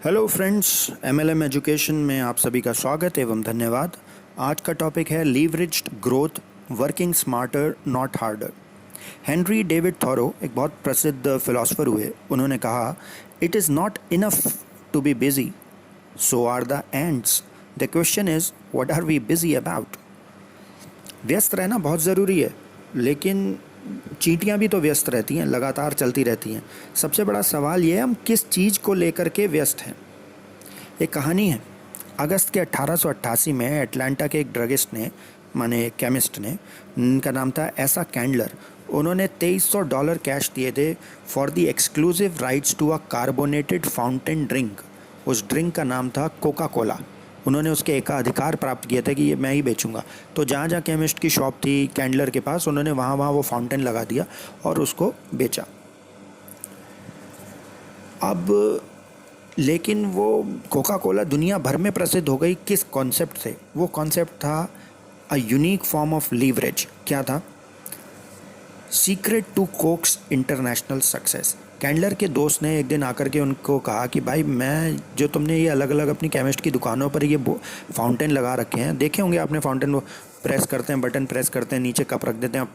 Hello friends, MLM education में आप सभी का स्वागत एवं धन्यवाद। आज का टॉपिक है leveraged growth, working smarter not harder. Henry David Thoreau एक बहुत प्रसिद्ध फिलोसोफर हुए। उन्होंने कहा, it is not enough to be busy, so are the ants. The question is what are we busy about. व्यस्त रहना बहुत ज़रूरी है, लेकिन चींटियाँ भी तो व्यस्त रहती हैं, लगातार चलती रहती हैं। सबसे बड़ा सवाल ये है, हम किस चीज़ को लेकर के व्यस्त हैं। एक कहानी है। अगस्त के 1888 में अटलांटा के एक ड्रगिस्ट ने, माने केमिस्ट ने, उनका नाम था एसा कैंडलर। उन्होंने $2300 कैश दिए थे for the exclusive rights to a carbonated fountain drink. उस ड्रिंक का नाम था कोका कोला। उन्होंने उसके एकाधिकार प्राप्त किए थे कि ये मैं ही बेचूंगा। तो जहाँ जहाँ केमिस्ट की शॉप थी कैंडलर के पास, उन्होंने वहाँ वहाँ वो फाउंटेन लगा दिया और उसको बेचा। अब लेकिन वो कोका कोला दुनिया भर में प्रसिद्ध हो गई किस कॉन्सेप्ट से? वो कॉन्सेप्ट था a unique form of leverage. क्या था? Secret to Coke's international success. Candler के दोस्त ने एक दिन आकर के उनको कहा कि भाई, मैं जो तुमने ये अलग अलग अपनी केमिस्ट की दुकानों पर ये फाउंटेन लगा रखे हैं, देखे होंगे आपने फाउंटेन, वो प्रेस करते हैं, बटन प्रेस करते हैं, नीचे कप रख देते हैं,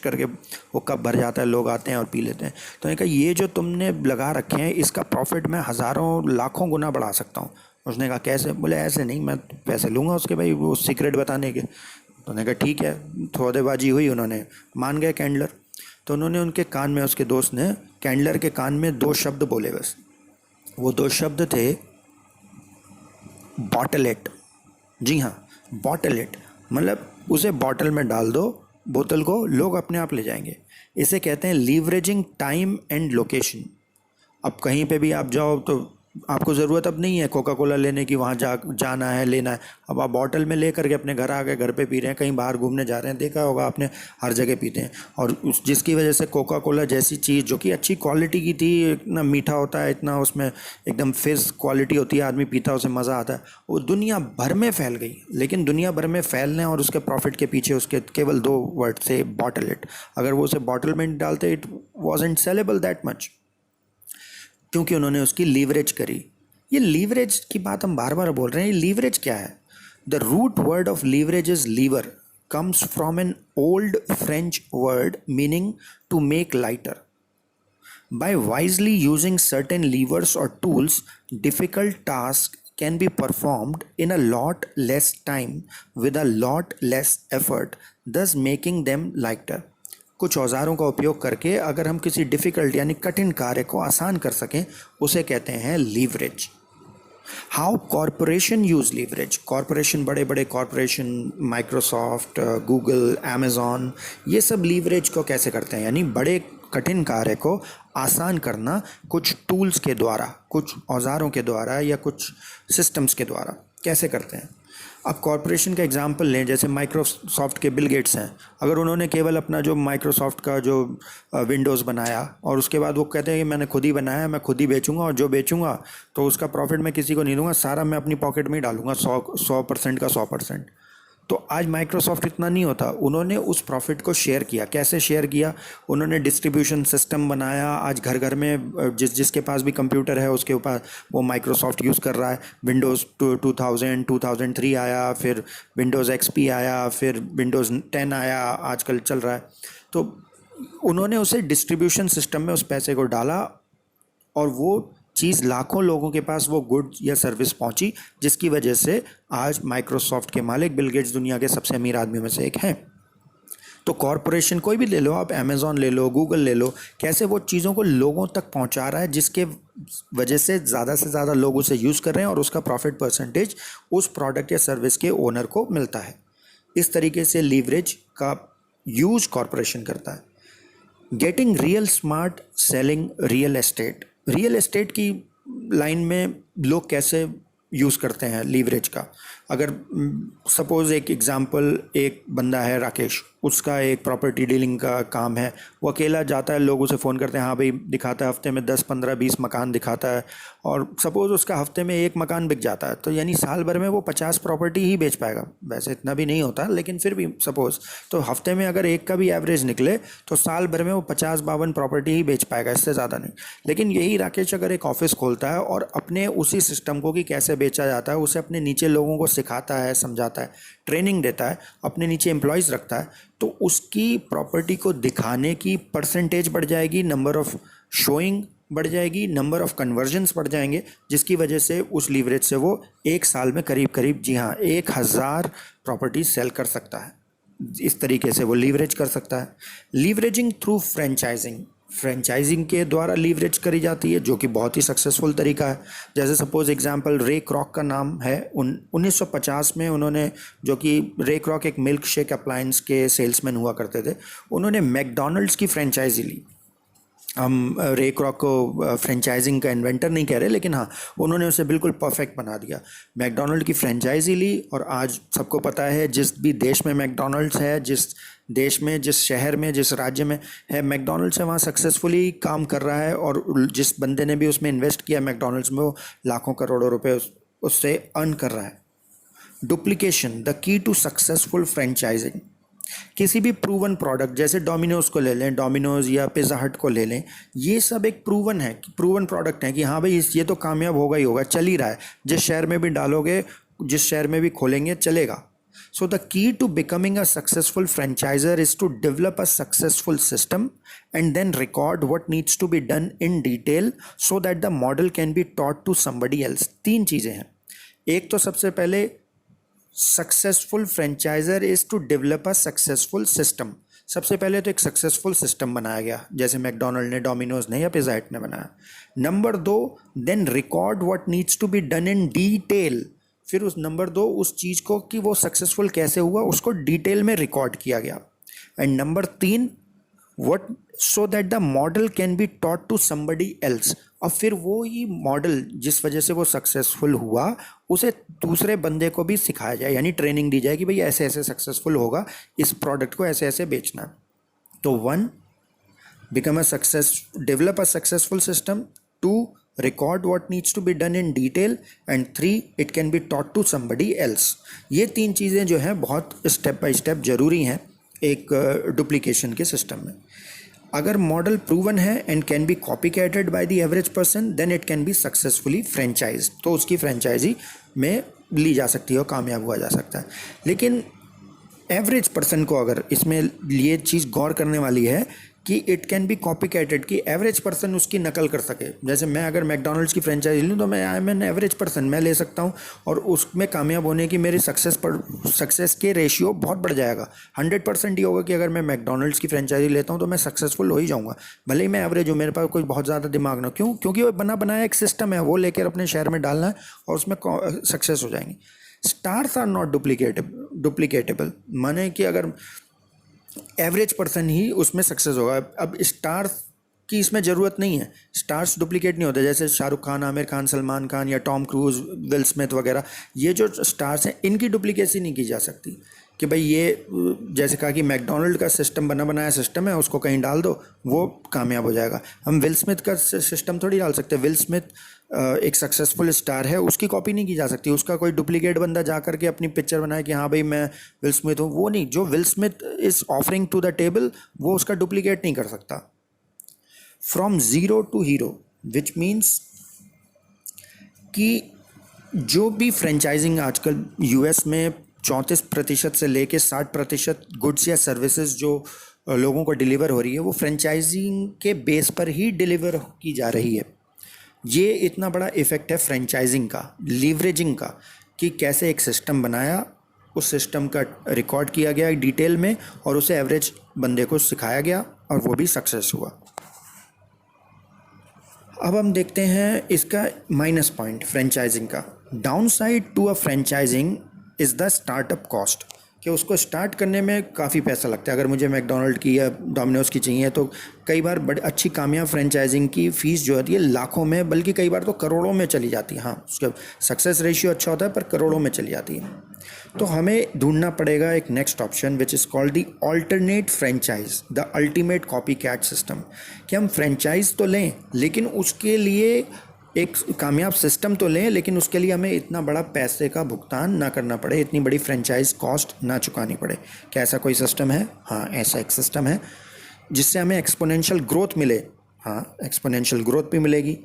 करके वो कप भर जाता है, लोग आते हैं और पी लेते हैं। तो मैंने कहा, ये जो तुमने लगा रखे हैं इसका प्रॉफिट मैं हज़ारों लाखों गुना बढ़ा सकता हूँ। उसने कहा, कैसे? बोले, ऐसे नहीं, मैं पैसे लूँगा उसके, भाई वो सीक्रेट बताने के। तो मैंने कहा ठीक है। सौदेबाजी हुई, उन्होंने मान गए कैंडलर। तो उन्होंने उनके कान में, उसके दोस्त ने कैंडलर के कान में 2 शब्द बोले बस। वो 2 शब्द थे बॉटल इट। जी हाँ, बॉटल इट मतलब उसे बॉटल में डाल दो, बोतल को, लोग अपने आप ले जाएंगे। इसे कहते हैं लीवरेजिंग टाइम एंड लोकेशन। अब कहीं पे भी आप जाओ तो आपको ज़रूरत अब नहीं है कोका कोला लेने की, वहाँ जाना है, लेना है। अब आप बॉटल में ले करके अपने घर आ गए, घर पे पी रहे हैं। कहीं बाहर घूमने जा रहे हैं, देखा होगा आपने, हर जगह पीते हैं। और जिसकी वजह से कोका कोला जैसी चीज़ जो कि अच्छी क्वालिटी की थी, इतना मीठा होता है, इतना उसमें एकदम फिज क्वालिटी होती है, आदमी पीता है, उसे मज़ा आता है, वो दुनिया भर में फैल गई। लेकिन दुनिया भर में फैलने और उसके प्रॉफिट के पीछे उसके केवल 2 वर्ड से, बॉटल इट। अगर वो उसे बॉटल में डालते, it wasn't saleable that much, क्योंकि उन्होंने उसकी लीवरेज करी। ये लीवरेज की बात हम बार बार बोल रहे हैं। ये लीवरेज क्या है? The root word of leverage is lever, comes from an old French word meaning to make lighter. By wisely using certain levers or tools, difficult tasks can be performed in a lot less time with a lot less effort, thus making them lighter. कुछ औजारों का उपयोग करके अगर हम किसी difficult यानी कठिन कार्य को आसान कर सकें, उसे कहते हैं leverage. How corporation use leverage. Corporation, बड़े बड़े कॉरपोरेशन, माइक्रोसॉफ्ट, गूगल, अमेज़ॉन, ये सब लीवरेज को कैसे करते हैं? यानी बड़े कठिन कार्य को आसान करना कुछ टूल्स के द्वारा, कुछ औजारों के द्वारा या कुछ सिस्टम्स के द्वारा कैसे करते हैं। अब कॉरपोरेशन का एग्जांपल लें, जैसे माइक्रोसॉफ्ट के बिल गेट्स हैं। अगर उन्होंने केवल अपना जो माइक्रोसॉफ्ट का जो विंडोज़ बनाया और उसके बाद वो कहते हैं कि मैंने खुद ही बनाया, मैं खुद ही बेचूंगा, और जो बेचूंगा तो उसका प्रॉफिट मैं किसी को नहीं दूंगा, सारा मैं अपनी पॉकेट में ही डालूंगा, 100% का 100%। तो आज माइक्रोसॉफ्ट इतना नहीं होता। उन्होंने उस प्रॉफिट को शेयर किया। कैसे शेयर किया? उन्होंने डिस्ट्रीब्यूशन सिस्टम बनाया। आज घर घर में जिसके पास भी कंप्यूटर है उसके ऊपर वो माइक्रोसॉफ्ट यूज़ कर रहा है। विंडोज़ 2000 2003 आया, फिर विंडोज़ XP आया, फिर विंडोज़ 10 आया, आजकल चल रहा है। तो उन्होंने उसे डिस्ट्रीब्यूशन सिस्टम में उस पैसे को डाला और वो चीज़ लाखों लोगों के पास वो गुड या सर्विस पहुंची, जिसकी वजह से आज माइक्रोसॉफ्ट के मालिक बिल गेट्स दुनिया के सबसे अमीर आदमियों में से एक हैं। तो कॉरपोरेशन कोई भी ले लो आप, अमेज़ॉन ले लो, गूगल ले लो, कैसे वो चीज़ों को लोगों तक पहुंचा रहा है, जिसके वजह से ज़्यादा लोग उसे यूज़ कर रहे हैं और उसका प्रॉफिट परसेंटेज उस प्रोडक्ट या सर्विस के ओनर को मिलता है। इस तरीके से लीवरेज का यूज कॉरपोरेशन करता है। Getting real smart, selling real estate. Real estate की लाइन में लोग कैसे यूज़ करते हैं लीवरेज का? अगर सपोज़ एक एग्ज़ाम्पल, एक बंदा है राकेश, उसका एक प्रॉपर्टी डीलिंग का काम है, वो अकेला जाता है, लोग उसे फ़ोन करते हैं, हाँ भाई दिखाता है हफ्ते में 10 15 20 मकान दिखाता है, और सपोज़ उसका हफ्ते में एक मकान बिक जाता है, तो यानी साल भर में वो 50 प्रॉपर्टी ही बेच पाएगा। वैसे इतना भी नहीं होता, लेकिन फिर भी सपोज़, तो हफ्ते में अगर एक का भी एवरेज निकले तो साल भर में वो 50-52 प्रॉपर्टी ही बेच पाएगा, इससे ज़्यादा नहीं। लेकिन यही राकेश अगर एक ऑफिस खोलता है और अपने उसी सिस्टम को कि कैसे बेचा जाता है उसे अपने नीचे लोगों को सिखाता है, समझाता है, ट्रेनिंग देता है, अपने नीचे एम्प्लॉयज़ रखता है, तो उसकी प्रॉपर्टी को दिखाने की परसेंटेज बढ़ जाएगी, नंबर ऑफ शोइंग बढ़ जाएगी, नंबर ऑफ कन्वर्जन्स बढ़ जाएंगे, जिसकी वजह से उस लीवरेज से वो एक साल में करीब करीब, जी हाँ, 1000 प्रॉपर्टी सेल कर सकता है। इस तरीके से वो लीवरेज कर सकता है। लीवरेजिंग थ्रू फ्रेंचाइजिंग, फ्रेंचाइजिंग के द्वारा लीवरेज करी जाती है, जो कि बहुत ही सक्सेसफुल तरीका है। जैसे सपोज एग्जांपल, रे क्रॉक का नाम है, 1950 में उन्होंने, जो कि रे क्रॉक एक मिल्क शेक अप्लायंस के सेल्समैन हुआ करते थे, उन्होंने मैकडोनल्ड्स की फ्रेंचाइजी ली। हम रे क्रॉक को फ्रेंचाइजिंग का इन्वेंटर नहीं कह रहे, लेकिन हाँ, उन्होंने उसे बिल्कुल परफेक्ट बना दिया। मैकडोनल्ड की फ्रेंचाइजी ली, और आज सबको पता है, जिस भी देश में मैकडोनल्ड्स है, जिस देश में, जिस शहर में, जिस राज्य में है मैकडोनल्ड्स है, वहाँ सक्सेसफुली काम कर रहा है, और जिस बंदे ने भी उसमें इन्वेस्ट किया मैकडोनल्ड्स में, वो लाखों करोड़ों रुपए उससे अर्न कर रहा है। Duplication, the key to successful franchising. किसी भी प्रूवन प्रोडक्ट, जैसे डोमिनोज को ले लें, डोमिनोज या पिज़्ज़ा हट को ले लें, ये सब एक प्रूवन है, प्रूवन प्रोडक्ट है कि हाँ भाई ये तो कामयाब होगा ही होगा, चल ही रहा है, जिस शहर में भी डालोगे, जिस शहर में भी खोलेंगे चलेगा। So the key to becoming a successful franchisor is to develop a successful system and then record what needs to be done in detail so that the model can be taught to somebody else। 3 चीज़ें हैं। एक तो सबसे पहले, successful franchiser is to develop a successful system. सबसे पहले तो एक सक्सेसफुल सिस्टम बनाया गया, जैसे मैकडोनल्ड ने, डोमिनोज ने या पिज़्ज़ा हट ने बनाया। Number 2, then record what needs to be done in detail. फिर उस नंबर 2, उस चीज़ को कि वो सक्सेसफुल कैसे हुआ उसको डिटेल में रिकॉर्ड किया गया। And number 3, what, so that the model can be taught to somebody else. और फिर वो ही मॉडल जिस वजह से वो सक्सेसफुल हुआ, उसे दूसरे बंदे को भी सिखाया जाए, यानी ट्रेनिंग दी जाए कि भाई ऐसे ऐसे सक्सेसफुल होगा, इस प्रोडक्ट को ऐसे ऐसे बेचना। तो 1, become a success, develop a successful system, 2, record what needs to be done in detail, and 3, it can be taught to somebody else। ये 3 चीज़ें जो हैं बहुत स्टेप बाय स्टेप ज़रूरी हैं एक डुप्लीकेशन के सिस्टम में। अगर मॉडल प्रूवन है and can be copycatted by the average person, then it can be successfully franchise, तो उसकी फ्रेंचाइजी में ली जा सकती है और कामयाब हुआ जा सकता है। लेकिन एवरेज पर्सन को, अगर इसमें ये चीज़ गौर करने वाली है कि it can be copy CATET, कि एवरेज पर्सन उसकी नकल कर सके। जैसे मैं अगर मैकडोनल्ड्स की फ्रेंचाइजी लूँ तो मैं, I am an average person, मैं ले सकता हूँ, और उसमें कामयाब होने की मेरी सक्सेस के रेशियो बहुत बढ़ जाएगा। 100% ही होगा कि अगर मैं मैकडोनल्ड्स की फ्रेंचाइजी लेता हूँ तो मैं सक्सेसफुल हो ही जाऊँगा, भले ही मैं एवरेज हूँ, मेरे पास कोई बहुत ज़्यादा दिमाग ना। क्यों? क्योंकि वो बना बनाया एक सिस्टम है, वो लेकर अपने शहर में डालना है और उसमें सक्सेस हो जाएंगे। स्टार्स आर नॉट डुप्लीकेटेबल, माने कि अगर एवरेज पर्सन ही उसमें सक्सेस होगा। अब स्टार्स की इसमें ज़रूरत नहीं है, स्टार्स डुप्लीकेट नहीं होते, जैसे शाहरुख खान, आमिर खान, सलमान खान या टॉम क्रूज, विल स्मिथ वगैरह, ये जो स्टार्स हैं इनकी डुप्लीकेसी नहीं की जा सकती कि भाई ये, जैसे कहा कि मैकडोनल्ड का सिस्टम बना बनाया सिस्टम है, उसको कहीं डाल दो वो कामयाब हो जाएगा। हम विल स्मिथ का सिस्टम थोड़ी डाल सकते। विल स्मिथ एक सक्सेसफुल स्टार है, उसकी कॉपी नहीं की जा सकती। उसका कोई डुप्लीकेट बंदा जा करके अपनी पिक्चर बनाए कि हाँ भाई मैं विल स्मिथ हूँ, वो नहीं। जो Will Smith is offering to the table, वो उसका डुप्लीकेट नहीं कर सकता। From zero to hero, which means कि जो भी फ्रेंचाइजिंग आजकल यूएस में 34% से लेके 60% गुड्स या सर्विसेज जो लोगों को डिलीवर हो रही है, वो फ्रेंचाइजिंग के बेस पर ही डिलीवर की जा रही है। ये इतना बड़ा इफ़ेक्ट है फ्रेंचाइजिंग का, लीवरेजिंग का, कि कैसे एक सिस्टम बनाया, उस सिस्टम का रिकॉर्ड किया गया डिटेल में, और उसे एवरेज बंदे को सिखाया गया और वो भी सक्सेस हुआ। अब हम देखते हैं इसका माइनस पॉइंट फ्रेंचाइजिंग का। Downside to a franchising is the startup cost. कि उसको स्टार्ट करने में काफ़ी पैसा लगता है। अगर मुझे मैकडोनल्ड की या डोमिनोज की चाहिए तो कई बार बड़ी अच्छी कामयाब फ्रेंचाइजिंग की फ़ीस जो होती है लाखों में, बल्कि कई बार तो करोड़ों में चली जाती है। हाँ, उसका सक्सेस रेशियो अच्छा होता है पर करोड़ों में चली जाती है। तो हमें ढूंढना पड़ेगा एक next option which is called the alternate franchise, the ultimate copycat system, कि हम फ्रेंचाइज तो लें लेकिन उसके लिए एक कामयाब सिस्टम तो लें, लेकिन उसके लिए हमें इतना बड़ा पैसे का भुगतान ना करना पड़े, इतनी बड़ी फ्रेंचाइज कॉस्ट ना चुकानी पड़े। क्या ऐसा कोई सिस्टम है? हाँ, ऐसा एक सिस्टम है जिससे हमें एक्सपोनेंशियल ग्रोथ मिले। हाँ, एक्सपोनेंशियल ग्रोथ भी मिलेगी।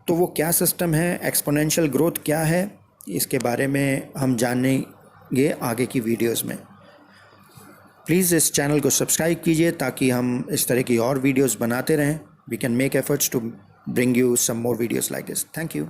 तो वो क्या सिस्टम है, एक्सपोनेंशियल ग्रोथ क्या है, इसके बारे में हम जानेंगे आगे की वीडियोस में। प्लीज़ इस चैनल को सब्सक्राइब कीजिए ताकि हम इस तरह की और वीडियोस बनाते रहें। We can make efforts to bring you some more videos like this. Thank you.